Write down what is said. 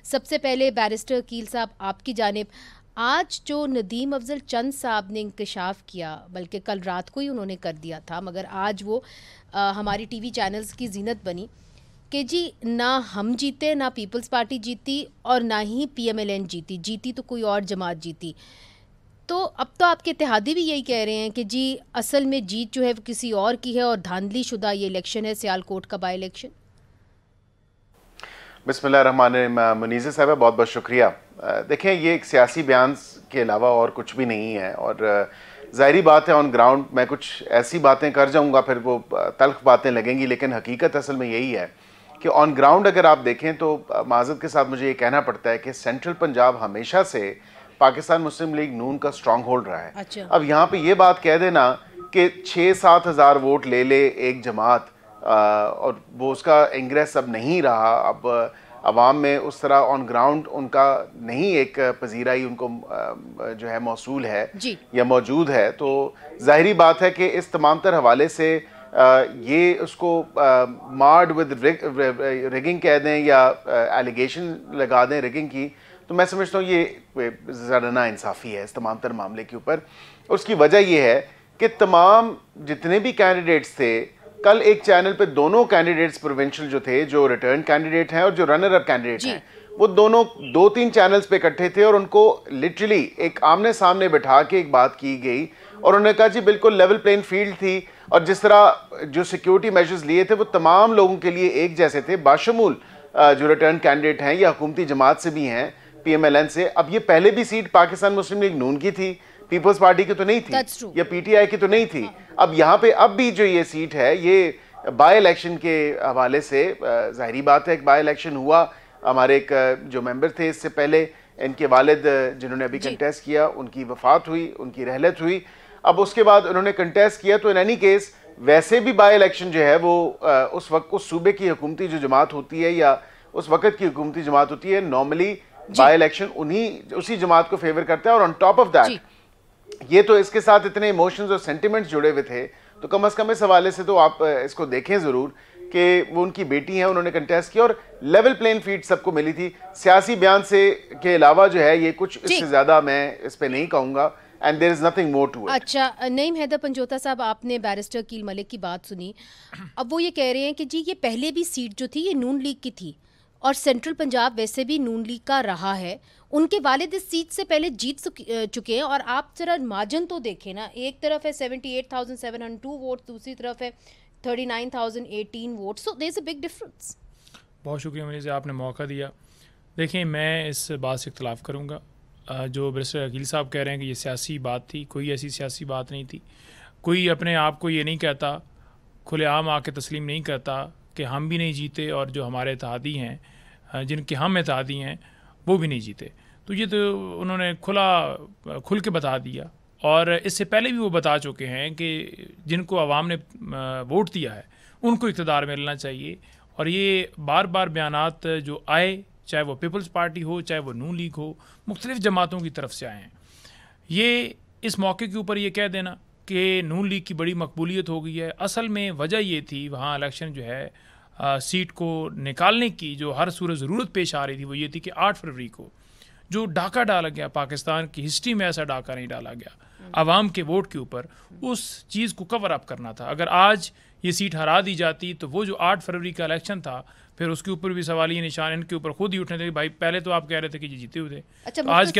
सबसे पहले बैरिस्टर कील साहब आपकी जानिब, आज जो नदीम अफजल चंद साहब ने इंकशाफ किया, बल्कि कल रात को ही उन्होंने कर दिया था, मगर आज वो हमारी टीवी चैनल्स की जीनत बनी कि जी ना हम जीते, ना पीपल्स पार्टी जीती और ना ही पीएमएलएन जीती, जीती तो कोई और जमात जीती। तो अब तो आपके इत्तेहादी भी यही कह रहे हैं कि जी असल में जीत जो है वो किसी और की है और धांधली शुदा ये इलेक्शन है, सियालकोट का बाई इलेक्शन। बिस्मिल्लाहिर्रहमानिर्रहीम। मुनीज़ साहब बहुत बहुत शुक्रिया। देखें, ये एक सियासी बयान के अलावा और कुछ भी नहीं है और ज़ाहिरी बात है ऑन ग्राउंड मैं कुछ ऐसी बातें कर जाऊंगा फिर वो तल्ख बातें लगेंगी, लेकिन हकीकत असल में यही है कि ऑन ग्राउंड अगर आप देखें तो माज़रत के साथ मुझे ये कहना पड़ता है कि सेंट्रल पंजाब हमेशा से पाकिस्तान मुस्लिम लीग नून का स्ट्रॉन्ग होल्ड रहा है। अच्छा। अब यहाँ पे ये बात कह देना कि 6-7 हज़ार वोट ले ले एक जमात और वो उसका इंग्रेस अब नहीं रहा, अब अवाम में उस तरह ऑन ग्राउंड उनका नहीं एक पजीराई उनको जो है मौसूल है जी। या मौजूद है, तो जाहिरी बात है कि इस तमाम तर हवाले से ये उसको मार्ड विद रिगिंग कह दें या एलिगेशन लगा दें रिगिंग की, तो मैं समझता हूँ ये ज़्यादा ना इंसाफ़ी है इस तमाम तर मामले के ऊपर। उसकी वजह यह है कि तमाम जितने भी कैंडिडेट्स थे, कल एक चैनल पे दोनों कैंडिडेट्स प्रोविंशियल जो थे, जो रिटर्न कैंडिडेट हैं और जो रनर अप कैंडिडेट हैं, वो दोनों 2-3 चैनल्स पे इकट्ठे थे और उनको लिटरली एक आमने सामने बैठा के एक बात की गई और उन्होंने कहा जी बिल्कुल लेवल प्लेइंग फील्ड थी और जिस तरह जो सिक्योरिटी मेजर्स लिए थे वो तमाम लोगों के लिए एक जैसे थे, बाशमूल जो रिटर्न कैंडिडेट हैं या हुकूमती जमात से भी हैं, पीएमएलएन से। अब ये पहले भी सीट पाकिस्तान मुस्लिम लीग नून की थी, पीपल्स पार्टी की तो नहीं थी या पीटीआई की तो नहीं थी। अब यहाँ पे अब भी जो ये सीट है ये बाय इलेक्शन के हवाले से ज़ाहिरी बात है, एक बाय इलेक्शन हुआ, हमारे एक जो मेंबर थे इससे पहले, इनके वालिद जिन्होंने अभी कंटेस्ट किया उनकी वफात हुई, उनकी रहलत हुई। अब उसके बाद उन्होंने कंटेस्ट किया, तो इन एनी केस वैसे भी बाय इलेक्शन जो है वो उस वक्त उस सूबे की हुकूमती जो जमात होती है या उस वक्त की हुकूमती जमात होती है, नॉर्मली बाय इलेक्शन उसी जमात को फेवर करता है। और ऑन टॉप ऑफ दैट ये तो इसके साथ इतने इमोशंस और सेंटिमेंट्स जुड़े हुए थे, तो कम अज़ कम इस हवाले से तो आप इसको देखें ज़रूर कि वो उनकी बेटी है, उन्होंने कंटेस्ट किया और लेवल प्लेइंग फील्ड सबको मिली थी। सियासी बयान से के अलावा जो है ये कुछ इससे ज़्यादा मैं इस पर नहीं कहूँगा and there is nothing more to it. अच्छा, नईम हैदर पंजोता साहब, आपने बैरिस्टर कील मलिक की बात सुनी। अब वो ये कह रहे हैं कि जी ये पहले भी सीट जो थी ये नून लीग की थी और सेंट्रल पंजाब वैसे भी नून लीग का रहा है, उनके वालिद इस सीट से पहले जीत चुके हैं। और आप जरा मार्जिन तो देखें ना, एक तरफ है 78,702 वोट, दूसरी तरफ है 39,018 vote, so there is a big difference. बहुत शुक्रिया मुझे आपने मौका दिया। देखिए, मैं इस बात से इख्तलाफ करूँगा। जो बैरिस्टर अकील साहब कह रहे हैं कि ये सियासी बात थी, कोई ऐसी सियासी बात नहीं थी। कोई अपने आप को ये नहीं कहता, खुलेआम आके तस्लीम नहीं करता कि हम भी नहीं जीते और जो हमारे इत्तेहादी हैं, जिनके हम इत्तेहादी हैं, वो भी नहीं जीते। तो ये तो उन्होंने खुल के बता दिया और इससे पहले भी वो बता चुके हैं कि जिनको आवाम ने वोट दिया है उनको इक़्तिदार मिलना चाहिए। और ये बार बार बयानात जो आए, चाहे वो पीपल्स पार्टी हो, चाहे वो नून लीग हो, मुख्तलिफ़ जमातों की तरफ से आए हैं। ये इस मौके के ऊपर ये कह देना कि नून लीग की बड़ी मकबूलियत हो गई है, असल में वजह ये थी वहाँ इलेक्शन जो है सीट को निकालने की जो हर सूरत ज़रूरत पेश आ रही थी, वो ये थी कि 8 फरवरी को जो डाका डाला गया, पाकिस्तान की हिस्ट्री में ऐसा डाका नहीं डाला गया आवाम के वोट के ऊपर, उस चीज़ को कवर अप करना था। अगर आज ये सीट हरा दी जाती तो वो जो 8 फरवरी का इलेक्शन था, फिर उसके ऊपर भी सवालिया निशान इनके ऊपर खुद ही उठने थे। भाई पहले तो आप कह रहे थे कि ये जीते हुए थे, तो आज